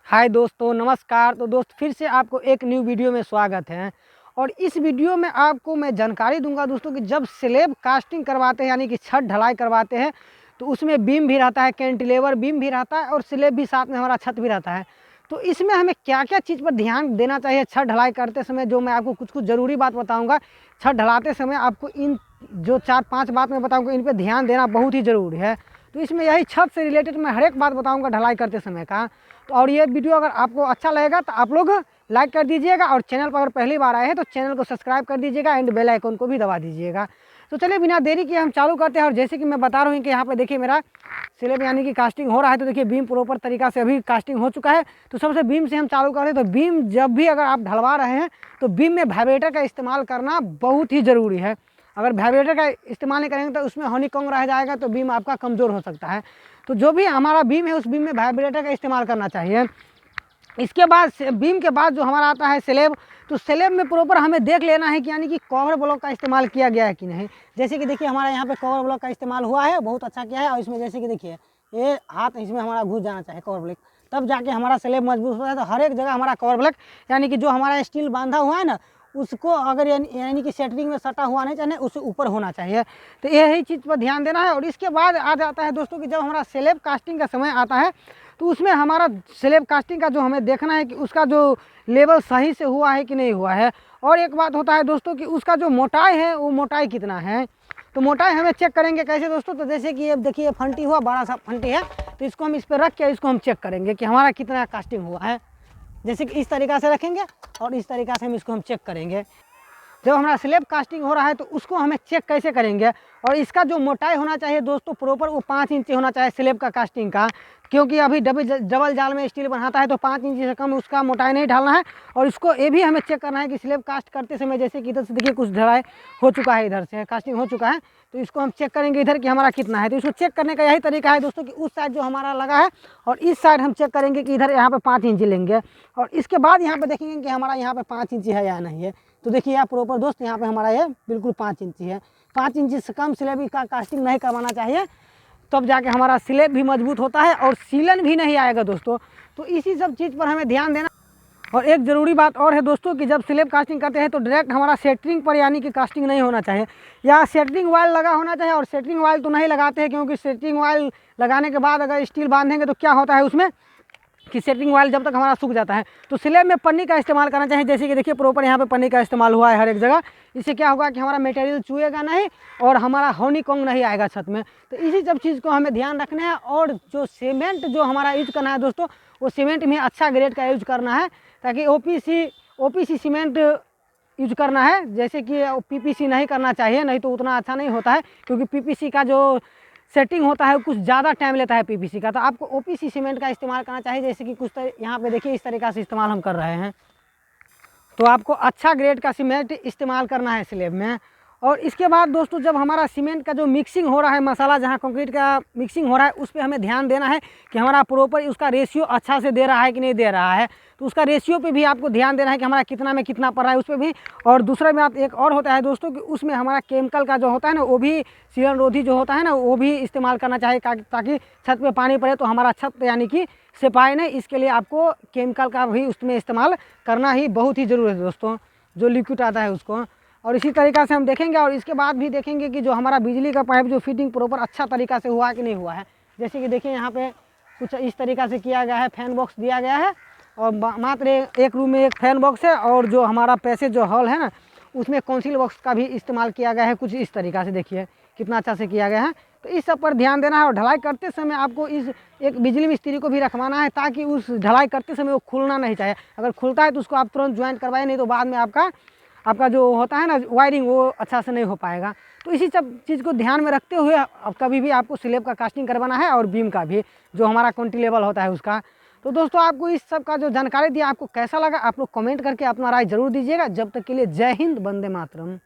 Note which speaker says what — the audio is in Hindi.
Speaker 1: हाय दोस्तों, नमस्कार। तो दोस्त फिर से आपको एक न्यू वीडियो में स्वागत है। और इस वीडियो में आपको मैं जानकारी दूंगा दोस्तों कि जब स्लैब कास्टिंग करवाते हैं यानी कि छत ढलाई करवाते हैं तो उसमें बीम भी रहता है, कैंटिलेवर बीम भी रहता है और स्लैब भी साथ में हमारा छत भी रहता है। तो इसमें हमें क्या क्या चीज़ पर ध्यान देना चाहिए छत ढलाई करते समय, जो मैं आपको कुछ कुछ ज़रूरी बात बताऊँगा। छत ढलाते समय आपको इन जो 4-5 बात मैं बताऊँगा इन पर ध्यान देना बहुत ही ज़रूरी है। तो इसमें यही छत से रिलेटेड मैं हर एक बात बताऊँगा ढलाई करते समय का। तो और ये वीडियो अगर आपको अच्छा लगेगा तो आप लोग लाइक कर दीजिएगा और चैनल पर अगर पहली बार आए हैं तो चैनल को सब्सक्राइब कर दीजिएगा एंड बेल आइकन को भी दबा दीजिएगा। तो चलिए बिना देरी किए हम चालू करते हैं। और जैसे कि मैं बता रहा हूँ कि यहाँ पे देखिए मेरा स्लैब यानी कि कास्टिंग हो रहा है। तो देखिए बीम प्रॉपर तरीका से अभी कास्टिंग हो चुका है। तो सबसे बीम से हम चालू करते हैं। तो बीम जब भी अगर आप ढलवा रहे हैं तो बीम में वाइब्रेटर का इस्तेमाल करना बहुत ही ज़रूरी है। अगर वाइब्रेटर का इस्तेमाल नहीं करेंगे तो उसमें हनीकॉन्ग रह जाएगा तो बीम आपका कमज़ोर हो सकता है। तो जो भी हमारा बीम है उस बीम में वाइब्रेटर का इस्तेमाल करना चाहिए। इसके बाद बीम के बाद जो हमारा आता है स्लैब। तो स्लैब में प्रॉपर हमें देख लेना है कि यानी कि कवर ब्लॉक का इस्तेमाल किया गया है कि नहीं। जैसे कि देखिए हमारा यहाँ पे कवर ब्लॉक का इस्तेमाल हुआ है, बहुत अच्छा किया है। और इसमें जैसे कि देखिए ये हाथ इसमें हमारा घुस जाना चाहिए कवर ब्लॉक, तब जाके हमारा स्लैब मजबूत होता है। तो हर एक जगह हमारा कवर ब्लॉक यानी कि जो हमारा स्टील बांधा हुआ है ना उसको अगर यानी कि सेटरिंग में सटा हुआ नहीं चाहिए, उससे ऊपर होना चाहिए। तो यही चीज़ पर ध्यान देना है। और इसके बाद आ जाता है दोस्तों कि जब हमारा स्लैब कास्टिंग का समय आता है तो उसमें हमारा स्लैब कास्टिंग का जो हमें देखना है कि उसका जो लेवल सही से हुआ है कि नहीं हुआ है। और एक बात होता है दोस्तों कि उसका जो मोटाई है वो मोटाई कितना है। तो मोटाई हमें चेक करेंगे कैसे दोस्तों। तो जैसे कि ये देखिए फंटी हुआ, बड़ा सा फंटी है। तो इसको हम इस पर रख के इसको हम चेक करेंगे कि हमारा कितना कास्टिंग हुआ है। जैसे कि इस तरीक़ा से रखेंगे और इस तरीक़ा से हम इसको हम चेक करेंगे। जब हमारा स्लैब कास्टिंग हो रहा है तो उसको हमें चेक कैसे करेंगे। और इसका जो मोटाई होना चाहिए दोस्तों प्रॉपर वो 5 इंच होना चाहिए स्लैब का कास्टिंग का। क्योंकि अभी डबल जाल में स्टील बनाता है तो 5 इंच से कम उसका मोटाई नहीं डालना है। और इसको ये भी हमें चेक करना है कि स्लैब कास्ट करते समय जैसे कि इधर से देखिए कुछ ढलाई हो चुका है, इधर से कास्टिंग हो चुका है। तो इसको हम चेक करेंगे इधर कि हमारा कितना है। तो इसको चेक करने का यही तरीका है दोस्तों कि उस साइड जो हमारा लगा है और इस साइड हम चेक करेंगे कि इधर यहाँ पे 5 इंच लेंगे। और इसके बाद यहाँ पे देखेंगे कि हमारा यहाँ पे 5 इंच है या नहीं है। तो देखिए यहाँ प्रॉपर दोस्त यहाँ पे हमारा ये बिल्कुल 5 इंच है। 5 इंच से कम स्लैब का कास्टिंग नहीं करवाना चाहिए, तब जाके हमारा स्लैब भी मजबूत होता है और सीलन भी नहीं आएगा दोस्तों। तो इसी सब चीज़ पर हमें ध्यान देना। और एक ज़रूरी बात और है दोस्तों कि जब स्लैब कास्टिंग करते हैं तो डायरेक्ट हमारा सेटरिंग पर यानी कि कास्टिंग नहीं होना चाहिए, या सेटरिंग वायल लगा होना चाहिए। और सेटरिंग वायल तो नहीं लगाते हैं क्योंकि सेटरिंग वायल लगाने के बाद अगर स्टील बांधेंगे तो क्या होता है उसमें कि सेटरिंग वायल जब तक हमारा सूख जाता है। तो स्लैब में पन्नी का इस्तेमाल करना चाहिए। जैसे कि देखिए प्रॉपर यहाँ पे पन्नी का इस्तेमाल हुआ है हर एक जगह। इससे क्या होगा कि हमारा मटेरियल चुएगा नहीं और हमारा हनीकॉन्ग नहीं आएगा छत में। तो इसी सब चीज़ को हमें ध्यान रखना है। और जो सीमेंट जो हमारा यूज करना है दोस्तों वो सीमेंट में अच्छा ग्रेड का यूज करना है, ताकि ओपीसी सीमेंट यूज करना है। जैसे कि पीपीसी नहीं करना चाहिए, नहीं तो उतना अच्छा नहीं होता है। क्योंकि पीपीसी का जो सेटिंग होता है कुछ ज़्यादा टाइम लेता है पीपीसी का। तो आपको ओपीसी सीमेंट का इस्तेमाल करना चाहिए। जैसे कि कुछ यहाँ पे देखिए इस तरीक़ा से इस्तेमाल हम कर रहे हैं। तो आपको अच्छा ग्रेड का सीमेंट इस्तेमाल करना है स्लैब में। और इसके बाद दोस्तों जब हमारा सीमेंट का जो मिक्सिंग हो रहा है, मसाला जहाँ कंक्रीट का मिक्सिंग हो रहा है उस पर हमें ध्यान देना है कि हमारा प्रॉपर उसका रेशियो अच्छा से दे रहा है कि नहीं दे रहा है। तो उसका रेशियो पे भी आपको ध्यान देना है कि हमारा कितना में कितना पड़ रहा है उस पर भी। और दूसरा बात एक और होता है दोस्तों कि उसमें हमारा केमिकल का जो होता है ना वो भी सीलन रोधी जो होता है ना वो भी इस्तेमाल करना चाहिए, ताकि छत पे पानी पड़े तो हमारा छत यानी कि सिपाही नहीं। इसके लिए आपको केमिकल का भी उसमें इस्तेमाल करना ही बहुत ही ज़रूरी है दोस्तों, जो लिक्विड आता है उसको। और इसी तरीक़ा से हम देखेंगे। और इसके बाद भी देखेंगे कि जो हमारा बिजली का पाइप जो फिटिंग प्रॉपर अच्छा तरीक़ा से हुआ कि नहीं हुआ है। जैसे कि देखिए यहाँ पे कुछ इस तरीक़ा से किया गया है, फैन बॉक्स दिया गया है और मात्र एक रूम में एक फैन बॉक्स है। और जो हमारा पैसेज जो हॉल है ना उसमें काउंसिल बॉक्स का भी इस्तेमाल किया गया है। कुछ इस तरीक़ा से देखिए कितना अच्छा से किया गया है। तो इस सब पर ध्यान देना है। और ढलाई करते समय आपको इस एक बिजली मिस्त्री को भी रखवाना है, ताकि उस ढलाई करते समय वो खुलना नहीं चाहिए। अगर खुलता है तो उसको आप तुरंत ज्वाइंट करवाइए, नहीं तो बाद में आपका जो होता है ना वायरिंग वो अच्छा से नहीं हो पाएगा। तो इसी सब चीज़ को ध्यान में रखते हुए अब कभी भी आपको स्लैब का कास्टिंग करवाना है और बीम का भी जो हमारा कंटिलेबल होता है उसका। तो दोस्तों आपको इस सब का जो जानकारी दिया आपको कैसा लगा आप लोग कमेंट करके अपना राय जरूर दीजिएगा। जब तक के लिए जय हिंद, वंदे मातरम।